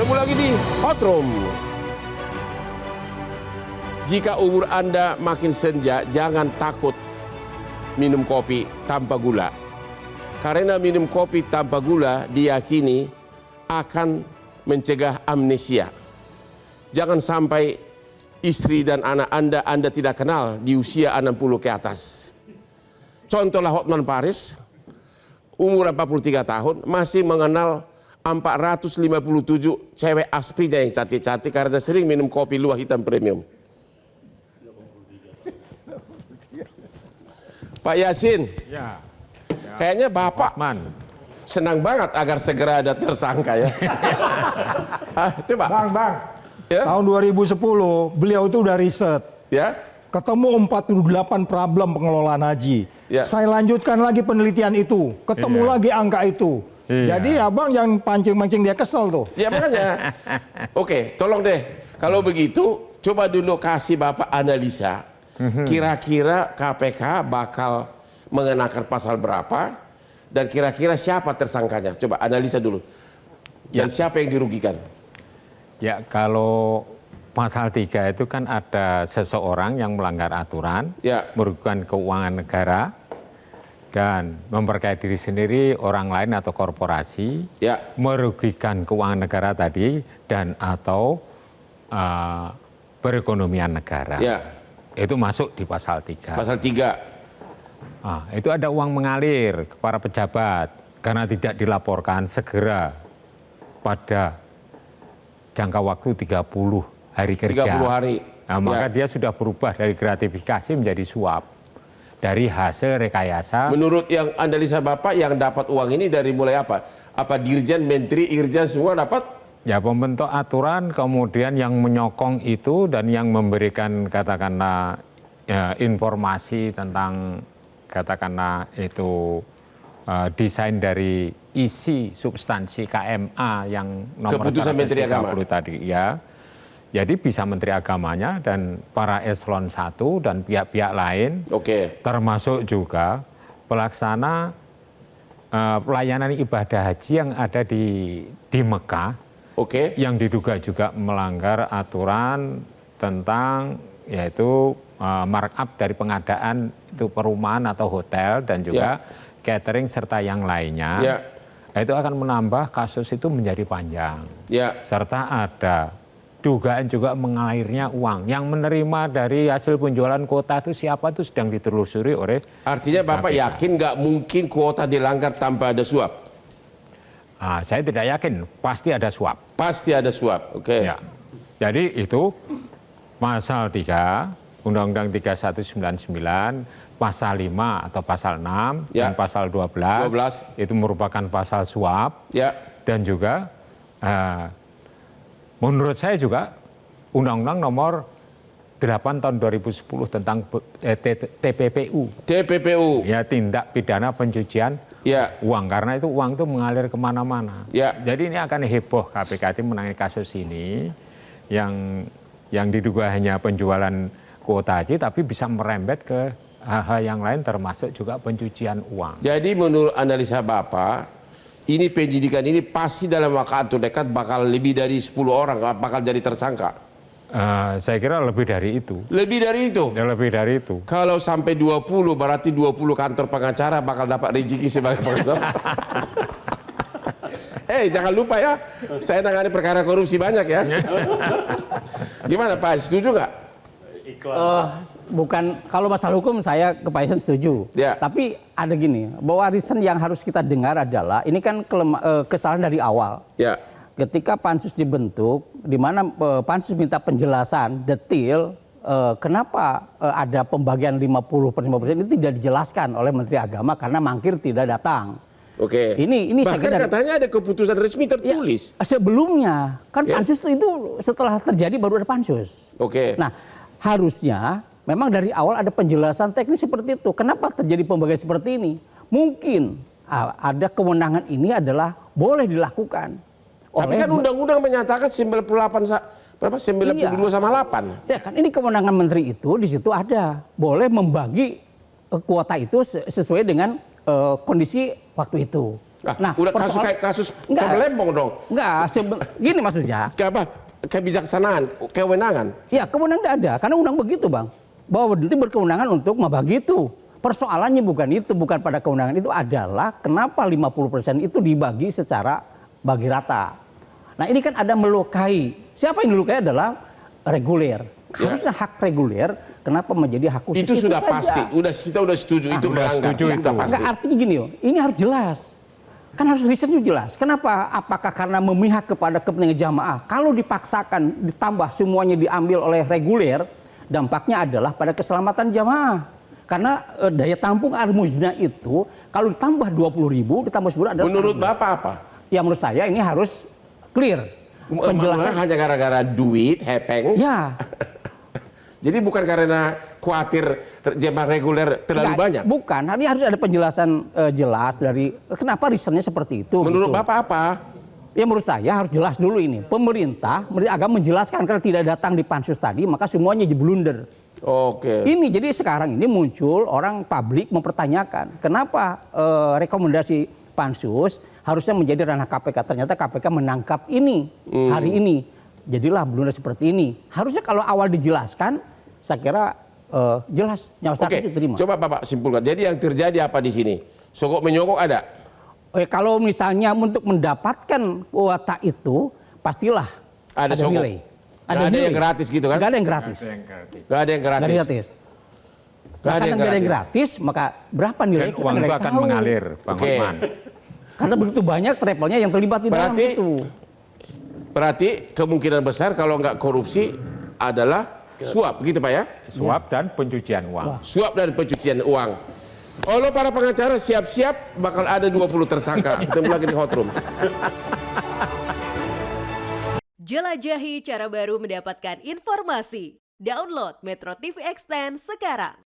Ketemu lagi di Hot Room. Jika umur Anda makin senja, jangan takut minum kopi tanpa gula. Karena minum kopi tanpa gula diyakini akan mencegah amnesia. Jangan sampai istri dan anak Anda tidak kenal di usia 60 ke atas. Contohlah Hotman Paris, umur 43 tahun, masih mengenal 457 cewek asprinya yang cantik-cantik karena sering minum kopi luwak hitam premium. Pak Yasin, ya. Kayaknya Bapak senang banget agar segera ada tersangka ya. Coba. Bang, ya? Tahun 2010 beliau itu udah riset. Ya. Ketemu 48 problem pengelolaan haji. Ya. Saya lanjutkan lagi penelitian itu, ketemu lagi angka itu. Jadi abang yang pancing-pancing dia kesel tuh. Ya makanya. Oke, tolong deh. Kalau begitu, coba dulu kasih Bapak analisa. Kira-kira KPK bakal mengenakan pasal berapa dan kira-kira siapa tersangkanya? Coba analisa dulu. Dan siapa yang dirugikan? Ya, kalau pasal 3 itu kan ada seseorang yang melanggar aturan, merugikan keuangan negara dan memperkaya diri sendiri, orang lain atau korporasi, merugikan keuangan negara tadi dan atau perekonomian negara. Itu masuk di pasal 3. Pasal 3. Itu ada uang mengalir ke para pejabat karena tidak dilaporkan segera pada jangka waktu 30 hari kerja. 30 hari. Nah, maka dia sudah berubah dari gratifikasi menjadi suap. Dari hasil rekayasa. Menurut yang analisa Bapak, yang dapat uang ini dari mulai apa? Apa dirjen, menteri, irjen semua dapat? Ya, pembentuk aturan, kemudian yang menyokong itu dan yang memberikan katakanlah informasi tentang katakanlah itu desain dari isi substansi KMA yang nomor Keputusan Menteri Agama tadi ya. Jadi bisa Menteri Agamanya dan para eselon 1 dan pihak-pihak lain, termasuk juga pelaksana pelayanan ibadah haji yang ada di Mekah. Yang diduga juga melanggar aturan tentang yaitu markup dari pengadaan itu perumahan atau hotel dan juga catering serta yang lainnya. Itu akan menambah kasus itu menjadi panjang. Serta ada dugaan juga mengalirnya uang. Yang menerima dari hasil penjualan kuota itu siapa itu sedang ditelusuri oleh. Artinya Bapak yakin nggak mungkin kuota dilanggar tanpa ada suap? Saya tidak yakin, pasti ada suap. Pasti ada suap, Ya. Jadi itu pasal 3, Undang-Undang 3199, pasal 5 atau pasal 6, dan pasal 12, itu merupakan pasal suap. Dan juga menurut saya juga Undang-Undang nomor 8 tahun 2010 tentang TPPU. Ya, tindak pidana pencucian uang, karena itu uang itu mengalir kemana-mana. Jadi ini akan heboh KPK itu menangani kasus ini yang diduga hanya penjualan kuota haji, tapi bisa merembet ke hal-hal yang lain termasuk juga pencucian uang. Jadi menurut analisa Bapak, ini penyidikan ini pasti dalam waktu dekat bakal lebih dari 10 orang bakal jadi tersangka. Saya kira lebih dari itu. Lebih dari itu? Ya, lebih dari itu. Kalau sampai 20 berarti 20 kantor pengacara bakal dapat rezeki sebagai pengacara. Jangan lupa ya, saya tangani perkara korupsi banyak ya. Gimana Pak, setuju nggak? Bukan, kalau masalah hukum saya ke Pak Yasin setuju. Tapi ada gini, bahwa reason yang harus kita dengar adalah ini kan kesalahan dari awal. Ketika pansus dibentuk, di mana pansus minta penjelasan detail kenapa ada pembagian 50% ini tidak dijelaskan oleh Menteri Agama karena mangkir tidak datang. Ini bahkan katanya ada keputusan resmi tertulis. Sebelumnya kan pansus itu setelah terjadi baru ada pansus. Nah, harusnya memang dari awal ada penjelasan teknis seperti itu. Kenapa terjadi pembagian seperti ini? Mungkin ada kewenangan ini adalah boleh dilakukan. Tapi kan undang-undang menyatakan 92 sama 8. Ya kan ini kewenangan menteri itu di situ ada. Boleh membagi kuota itu sesuai dengan kondisi waktu itu. Nah, udah kayak kasus Lembong dong. Enggak, gini maksudnya. Kebijaksanaan, kewenangan. Ya, kewenangan ada, karena undang begitu, Bang. Bahwa nanti berkewenangan untuk membagi itu. Persoalannya bukan itu, bukan pada kewenangan itu adalah kenapa 50% itu dibagi secara bagi rata. Nah, ini kan ada melukai. Siapa yang melukai adalah reguler. Harusnya hak reguler, kenapa menjadi hak khusus? Itu sudah pasti. Kita udah setuju itu melanggar. Itu pasti. Enggak, artinya gini, ini harus jelas. Kan harus risetnya jelas. Kenapa? Apakah karena memihak kepada kepentingan jamaah? Kalau dipaksakan ditambah semuanya diambil oleh reguler, dampaknya adalah pada keselamatan jamaah. Karena daya tampung Al-Mujna itu kalau ditambah 20.000 ditambah 10 adalah. Menurut Bapak apa? Ya menurut saya ini harus clear. Penjelasan hanya gara-gara duit, hepeng. Ya. Jadi bukan karena khawatir jemaah reguler terlalu banyak? Bukan, ini harus ada penjelasan jelas dari kenapa reasonnya seperti itu. Menurut gitu. Bapak apa? Ya menurut saya harus jelas dulu ini. Pemerintah agak menjelaskan karena tidak datang di pansus tadi, maka semuanya jadi blunder. Oke. Ini jadi sekarang ini muncul orang publik mempertanyakan kenapa rekomendasi pansus harusnya menjadi ranah KPK. Ternyata KPK menangkap ini hari ini. Jadilah blunder seperti ini. Harusnya kalau awal dijelaskan, saya kira jelas nyawa itu terima. Coba Bapak simpulkan. Jadi yang terjadi apa di sini? Sogok menyogok ada? Kalau misalnya untuk mendapatkan kuota itu, pastilah ada nilai. Ada yang gratis gitu kan? Gak ada yang gratis. Gak ada yang gratis. Karena gak ada yang gratis, maka berapa nilai kita uang itu akan mengalir, Bang Hotman. Karena begitu banyak travelnya yang terlibat di dalam itu. Berarti kemungkinan besar kalau nggak korupsi adalah suap, gitu Pak ya? Suap dan pencucian uang. Suap dan pencucian uang. Oleh para pengacara siap-siap bakal ada 20 tersangka. Ketemu lagi di Hot Room. Jelajahi cara baru mendapatkan informasi. Download Metro TV Extend sekarang.